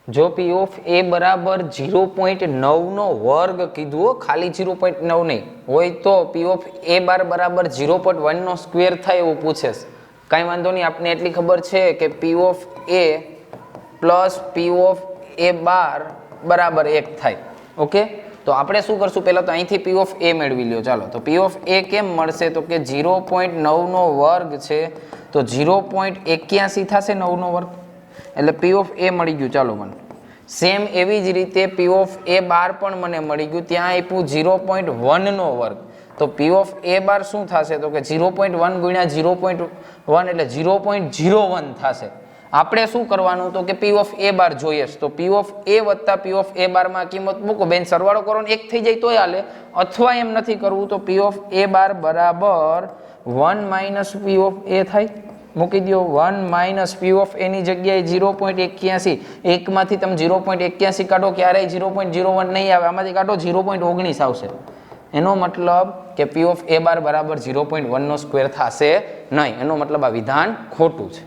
જો પી ઓફ એ બરાબર 0.9 નો વર્ગ કીધું, ખાલી 0.9 નહીં હોય તો પી ઓફ એ બાર બરાબર 0.1 નો સ્ક્વેર થાય એવું પૂછે છે. કાંઈ વાંધો નહીં, આપણે એટલી ખબર છે કે P of A plus P of A bar બરાબર 1 થાય. ઓકે, તો આપણે શું કરશું, પહેલા તો અહીંથી પી ઓફ એ મેળવી લ્યો. ચાલો, તો પી ઓફ એ કેમ મળશે, તો કે 0.9 નો વર્ગ છે તો 0.81 થશે 9 નો વર્ગ, એટલે પી ઓફ એ મળી ગયું. ચાલો મને સેમ એવી જ રીતે પી ઓફ એ બાર પણ મને મળી ગયું, ત્યાં આપ્યું 0.1 નો વર્ગ, તો પી ઓફ એ બાર શું થશે, તો કે 0.1 ગુણ્યા 0.1 એટલે 0.01 થશે. આપણે શું કરવાનું, તો કે પી ઓફ એ બાર જોઈએ, તો પી ઓફ એ વત્તા પી ઓફ એ બાર માં કિંમત મૂકો, બેન સરવાળો કરો ને 1 થઈ જાય તોય હાલે, અથવા એમ નથી કરવું તો પી ઓફ એ બાર બરાબર 1 માઇનસ પી ઓફ એ થાય. મૂકી દો 1 માઇનસ પી ઓફ એ ની જગ્યાએ 0.81, એકમાંથી તમે 0.81 કાઢો ક્યારેય 0.01 નહીં આવે, આમાંથી કાઢો 0.19 આવશે. એનો મતલબ કે પી ઓફ એ બાર બરાબર 0.1 નો સ્ક્વેર થશે નહીં, એનો મતલબ આ વિધાન ખોટું છે.